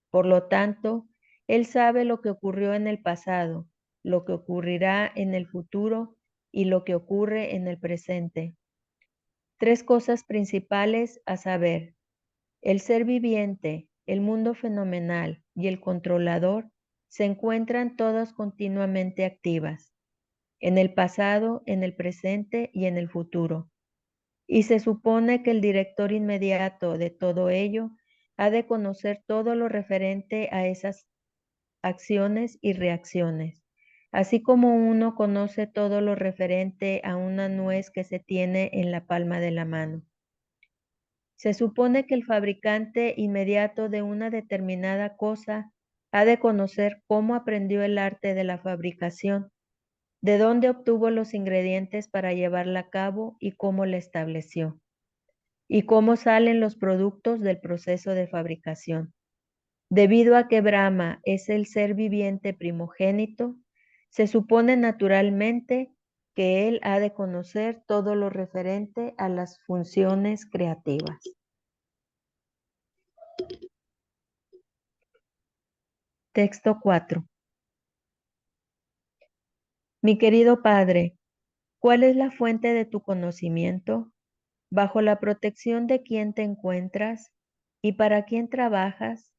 Por lo tanto, él sabe lo que ocurrió en el pasado, lo que ocurrirá en el futuro y lo que ocurre en el presente. Tres cosas principales a saber: el ser viviente, el mundo fenomenal y el controlador se encuentran todas continuamente activas, en el pasado, en el presente y en el futuro. Y se supone que el director inmediato de todo ello ha de conocer todo lo referente a esas acciones y reacciones, así como uno conoce todo lo referente a una nuez que se tiene en la palma de la mano. Se supone que el fabricante inmediato de una determinada cosa ha de conocer cómo aprendió el arte de la fabricación, de dónde obtuvo los ingredientes para llevarla a cabo y cómo la estableció, y cómo salen los productos del proceso de fabricación. Debido a que Brahma es el ser viviente primogénito, se supone naturalmente que él ha de conocer todo lo referente a las funciones creativas. Texto 4. Mi querido Padre, ¿cuál es la fuente de tu conocimiento? ¿Bajo la protección de quién te encuentras? ¿Y para quién trabajas?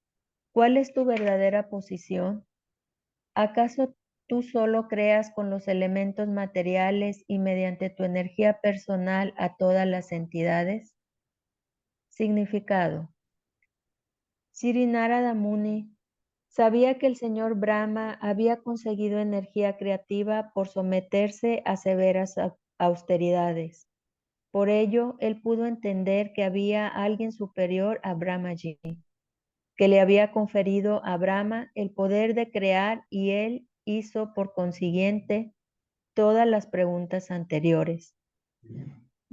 ¿Cuál es tu verdadera posición? ¿Acaso tú solo creas con los elementos materiales y mediante tu energía personal a todas las entidades? Significado. Sri Narada Muni sabía que el señor Brahma había conseguido energía creativa por someterse a severas austeridades. Por ello, él pudo entender que había alguien superior a Brahmaji, que le había conferido a Brahma el poder de crear, y él hizo por consiguiente todas las preguntas anteriores.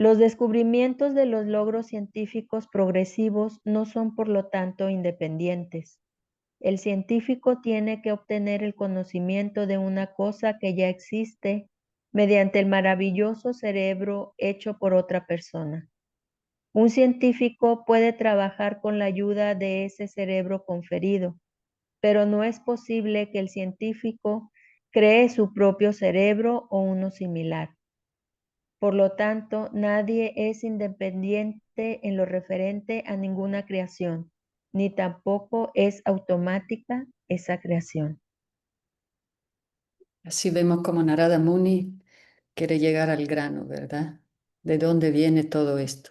Los descubrimientos de los logros científicos progresivos no son, por lo tanto, independientes. El científico tiene que obtener el conocimiento de una cosa que ya existe mediante el maravilloso cerebro hecho por otra persona. Un científico puede trabajar con la ayuda de ese cerebro conferido, pero no es posible que el científico cree su propio cerebro o uno similar. Por lo tanto, nadie es independiente en lo referente a ninguna creación, ni tampoco es automática esa creación. Así vemos como Narada Muni quiere llegar al grano, ¿verdad? ¿De dónde viene todo esto?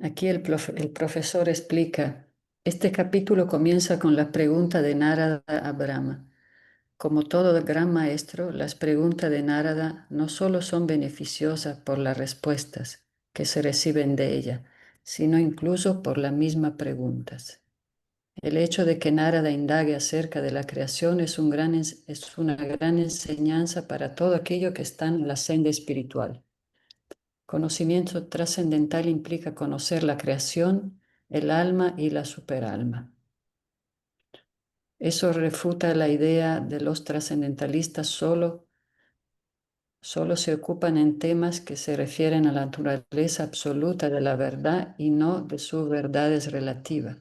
Aquí el profesor explica, este capítulo comienza con la pregunta de Narada a Brahma. Como todo gran maestro, las preguntas de Narada no solo son beneficiosas por las respuestas que se reciben de ella, sino incluso por las mismas preguntas. El hecho de que Narada indague acerca de la creación es una gran enseñanza para todo aquello que está en la senda espiritual. Conocimiento trascendental implica conocer la creación, el alma y la superalma. Eso refuta la idea de los trascendentalistas solo se ocupan en temas que se refieren a la naturaleza absoluta de la verdad y no de sus verdades relativas.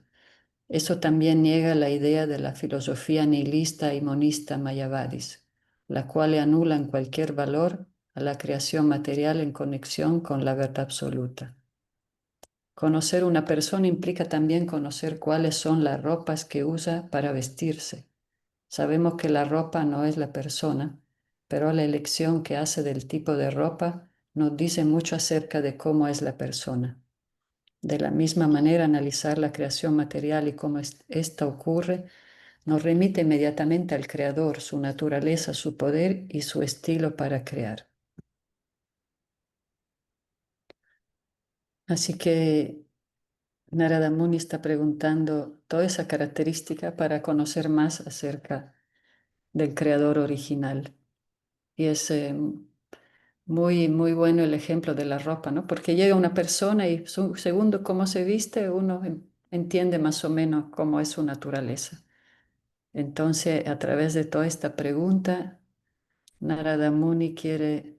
Eso también niega la idea de la filosofía nihilista y monista mayavadis, la cual anula en cualquier valor a la creación material en conexión con la verdad absoluta. Conocer una persona implica también conocer cuáles son las ropas que usa para vestirse. Sabemos que la ropa no es la persona, pero la elección que hace del tipo de ropa nos dice mucho acerca de cómo es la persona. De la misma manera, analizar la creación material y cómo esta ocurre nos remite inmediatamente al Creador, su naturaleza, su poder y su estilo para crear. Así que Narada Muni está preguntando toda esa característica para conocer más acerca del Creador original. Y es muy bueno el ejemplo de la ropa, ¿no? Porque llega una persona y segundo cómo se viste, uno entiende más o menos cómo es su naturaleza. Entonces, a través de toda esta pregunta, Narada Muni quiere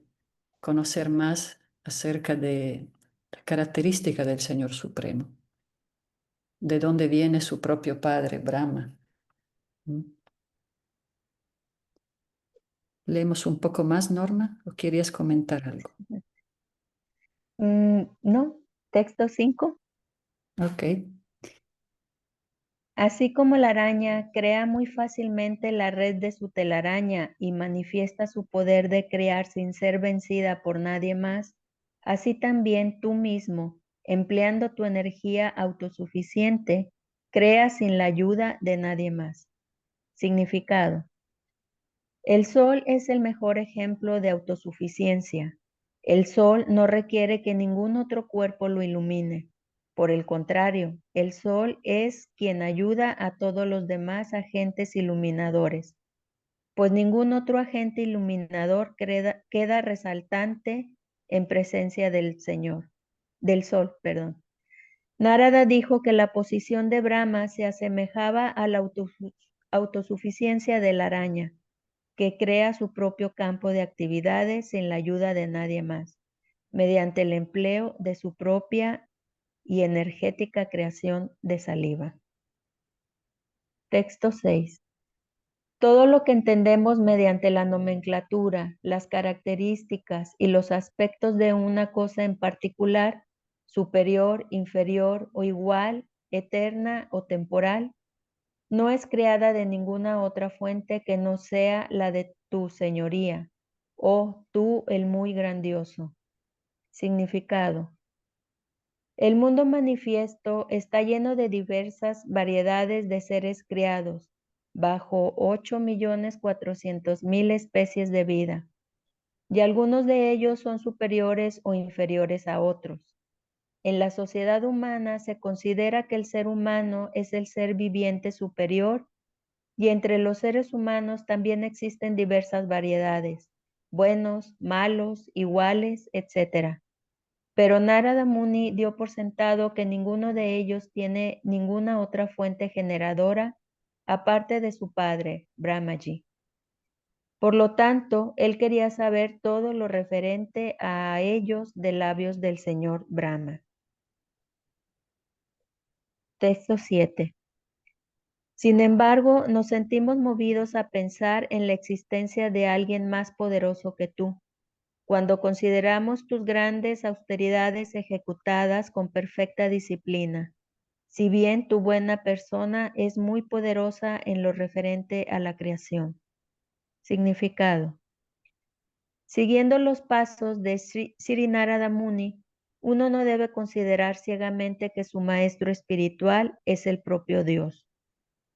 conocer más acerca de la característica del Señor Supremo, de dónde viene su propio padre, Brahma. ¿Mm? ¿Leemos un poco más, Norma? ¿O querías comentar algo? No, texto 5. Ok. Así como la araña crea muy fácilmente la red de su telaraña y manifiesta su poder de crear sin ser vencida por nadie más, así también tú mismo, empleando tu energía autosuficiente, creas sin la ayuda de nadie más. Significado. El sol es el mejor ejemplo de autosuficiencia. El sol no requiere que ningún otro cuerpo lo ilumine. Por el contrario, el sol es quien ayuda a todos los demás agentes iluminadores, pues ningún otro agente iluminador queda resaltante en presencia del sol, perdón. Narada dijo que la posición de Brahma se asemejaba a la autosuficiencia de la araña, que crea su propio campo de actividades sin la ayuda de nadie más, mediante el empleo de su propia y energética creación de saliva. Texto 6. Todo lo que entendemos mediante la nomenclatura, las características y los aspectos de una cosa en particular, superior, inferior o igual, eterna o temporal, no es creada de ninguna otra fuente que no sea la de tu señoría, oh tú el muy grandioso. Significado. El mundo manifiesto está lleno de diversas variedades de seres criados, bajo 8.400.000 especies de vida, y algunos de ellos son superiores o inferiores a otros. En la sociedad humana se considera que el ser humano es el ser viviente superior y entre los seres humanos también existen diversas variedades, buenos, malos, iguales, etc. Pero Narada Muni dio por sentado que ninguno de ellos tiene ninguna otra fuente generadora aparte de su padre, Brahmaji. Por lo tanto, él quería saber todo lo referente a ellos de labios del señor Brahma. Texto 7. Sin embargo, nos sentimos movidos a pensar en la existencia de alguien más poderoso que tú, cuando consideramos tus grandes austeridades ejecutadas con perfecta disciplina. Si bien tu buena persona es muy poderosa en lo referente a la creación. Significado. Siguiendo los pasos de Sri Narada Muni, uno no debe considerar ciegamente que su maestro espiritual es el propio Dios.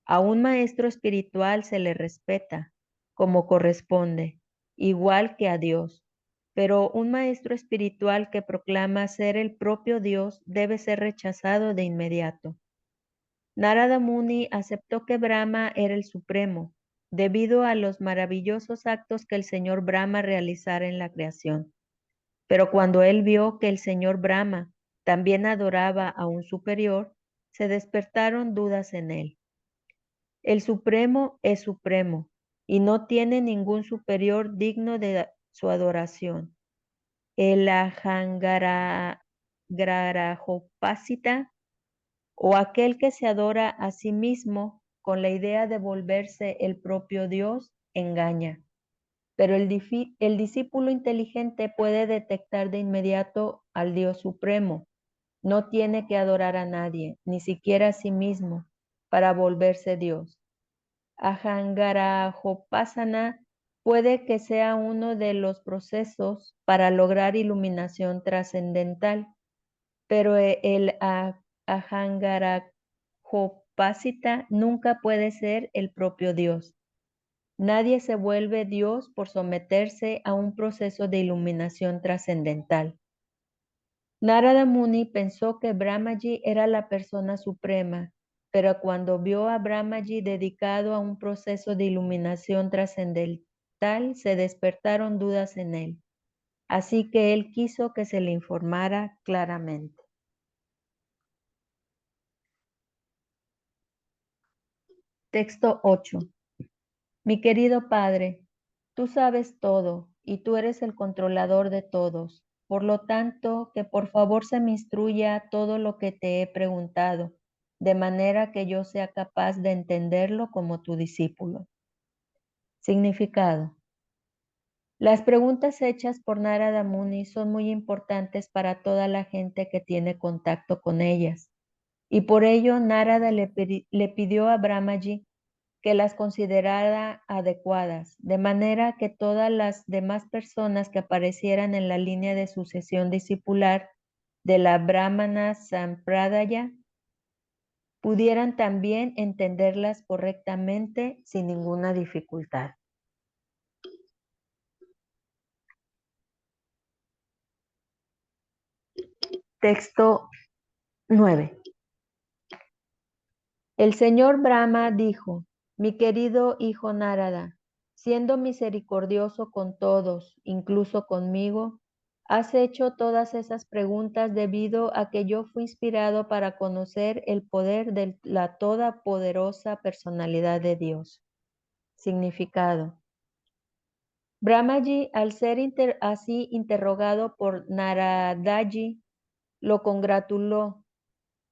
A un maestro espiritual se le respeta, como corresponde, igual que a Dios. Pero un maestro espiritual que proclama ser el propio Dios debe ser rechazado de inmediato. Narada Muni aceptó que Brahma era el Supremo, debido a los maravillosos actos que el señor Brahma realizara en la creación. Pero cuando él vio que el señor Brahma también adoraba a un superior, se despertaron dudas en él. El Supremo es Supremo y no tiene ningún superior digno de su adoración. El Ahangarajopasita o aquel que se adora a sí mismo con la idea de volverse el propio Dios, engaña. Pero el discípulo inteligente puede detectar de inmediato al Dios Supremo. No tiene que adorar a nadie, ni siquiera a sí mismo, para volverse Dios. Ahangarajopasana puede que sea uno de los procesos para lograr iluminación trascendental, pero el Ahangarajopasita nunca puede ser el propio Dios. Nadie se vuelve Dios por someterse a un proceso de iluminación trascendental. Narada Muni pensó que Brahmaji era la persona suprema, pero cuando vio a Brahmaji dedicado a un proceso de iluminación trascendental, se despertaron dudas en él. Así que él quiso que se le informara claramente. Texto 8. Mi querido Padre, tú sabes todo y tú eres el controlador de todos. Por lo tanto, que por favor se me instruya todo lo que te he preguntado, de manera que yo sea capaz de entenderlo como tu discípulo. Significado. Las preguntas hechas por Narada Muni son muy importantes para toda la gente que tiene contacto con ellas. Y por ello Narada le pidió a Brahmaji que las considerara adecuadas, de manera que todas las demás personas que aparecieran en la línea de sucesión discipular de la Brahmana Sampradaya pudieran también entenderlas correctamente sin ninguna dificultad. Texto 9. El señor Brahma dijo: mi querido hijo Narada, siendo misericordioso con todos, incluso conmigo, has hecho todas esas preguntas debido a que yo fui inspirado para conocer el poder de la todopoderosa personalidad de Dios. Significado. Brahmaji, al ser así interrogado por Naradaji, lo congratuló,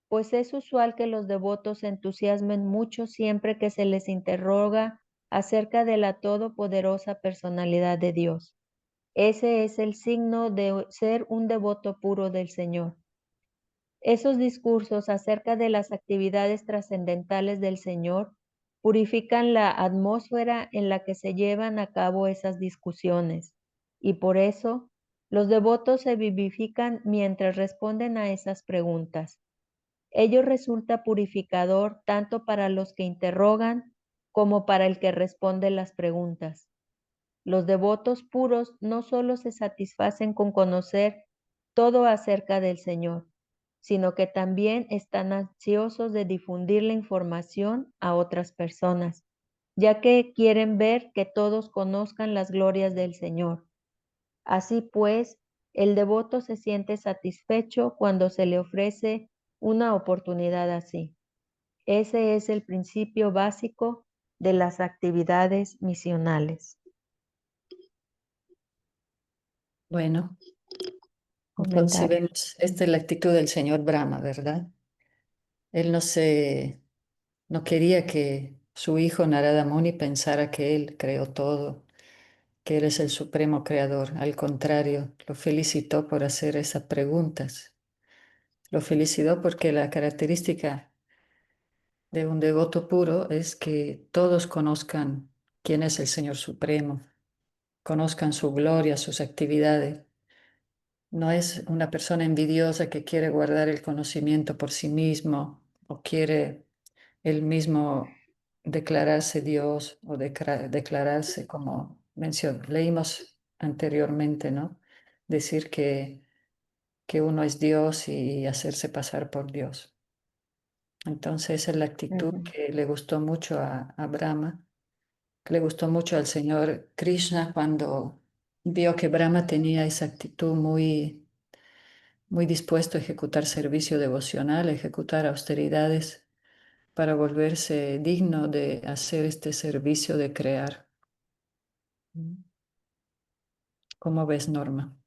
pues es usual que los devotos se entusiasmen mucho siempre que se les interroga acerca de la todopoderosa personalidad de Dios. Ese es el signo de ser un devoto puro del Señor. Esos discursos acerca de las actividades trascendentales del Señor purifican la atmósfera en la que se llevan a cabo esas discusiones, y por eso los devotos se vivifican mientras responden a esas preguntas. Ello resulta purificador tanto para los que interrogan como para el que responde las preguntas. Los devotos puros no solo se satisfacen con conocer todo acerca del Señor, sino que también están ansiosos de difundir la información a otras personas, ya que quieren ver que todos conozcan las glorias del Señor, Así pues, el devoto se siente satisfecho cuando se le ofrece una oportunidad así. Ese es el principio básico de las actividades misionales. Bueno, entonces Comentario. vemos, esta es la actitud del señor Brahma, ¿verdad? Él no quería que su hijo Narada Muni pensara que él creó todo, que él es el supremo creador. Al contrario, lo felicitó por hacer esas preguntas. Lo felicitó porque la característica de un devoto puro es que todos conozcan quién es el Señor Supremo, conozcan su gloria, sus actividades. No es una persona envidiosa que quiere guardar el conocimiento por sí mismo o quiere él mismo declararse Dios o declararse como leímos anteriormente, ¿no? Decir que uno es Dios y hacerse pasar por Dios. Entonces esa es la actitud Ujú. que le gustó mucho a Brahma, que le gustó mucho al Señor Krishna cuando vio que Brahma tenía esa actitud muy dispuesto a ejecutar servicio devocional, a ejecutar austeridades para volverse digno de hacer este servicio de crear. ¿Cómo ves, Norma?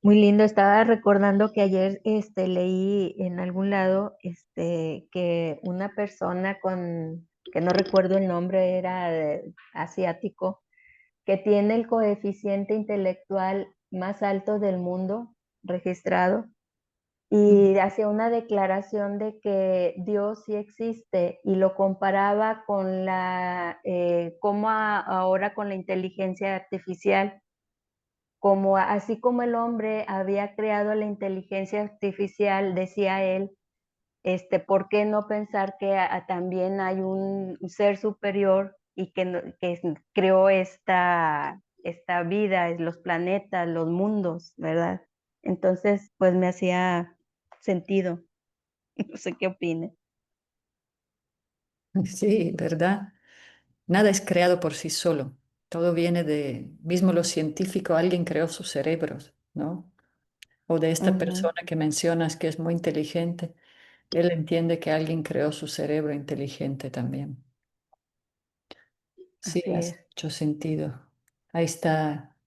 Muy lindo, estaba recordando que ayer leí en algún lado que una persona que no recuerdo el nombre, era asiático, que tiene el coeficiente intelectual más alto del mundo registrado, y hacía una declaración de que Dios sí existe y lo comparaba con ahora con la inteligencia artificial, como así como el hombre había creado la inteligencia artificial, decía él, ¿por qué no pensar que también hay un ser superior y que creó esta vida, los planetas, los mundos, ¿verdad? Entonces, pues me hacía sentido. No sé qué opine. Sí, ¿verdad? Nada es creado por sí solo. Todo viene mismo los científicos, alguien creó sus cerebros, ¿no? O de esta Ujú, persona que mencionas que es muy inteligente, él entiende que alguien creó su cerebro inteligente también. Sí, así hace es. mucho sentido. Ahí está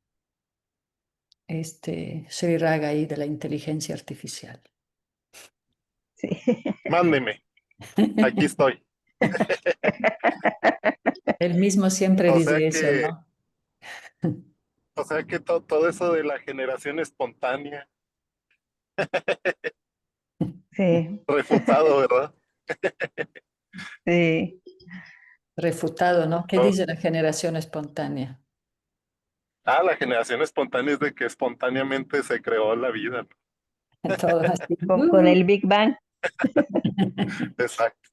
este Sri Raga ahí de la inteligencia artificial. Sí. Mándeme, aquí estoy. Él mismo siempre O sea dice eso, que, ¿no? o sea que todo eso de la generación espontánea, Sí, refutado, ¿verdad? sí, Refutado, ¿no? ¿Qué No. dice la generación espontánea? La generación espontánea es de que espontáneamente se creó la vida, ¿no? Todo así. con el Big Bang. Exacto.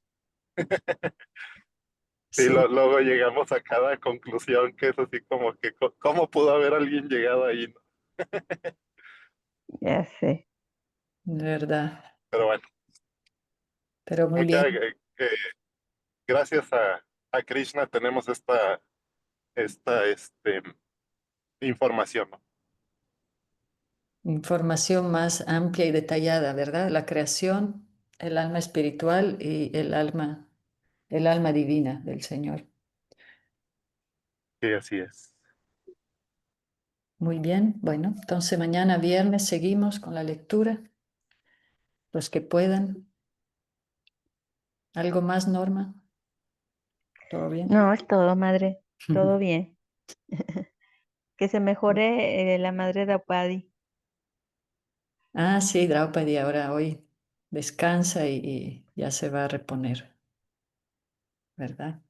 Y Sí, luego llegamos a cada conclusión que es así como que, ¿cómo pudo haber alguien llegado ahí, no? Ya sé. de verdad. Pero bueno, Pero muy bien. muchas gracias a Krishna tenemos esta información, ¿no? Información más amplia y detallada, ¿verdad? La creación, el alma espiritual y el alma divina del Señor. Sí, así es. Muy bien. Bueno, entonces mañana viernes seguimos con la lectura. Los que puedan. ¿Algo más, Norma? ¿Todo bien? No, es todo, madre. Todo bien. Que se mejore la madre de Apadi. Ah, sí, Draupadi ahora hoy descansa y ya se va a reponer, ¿verdad?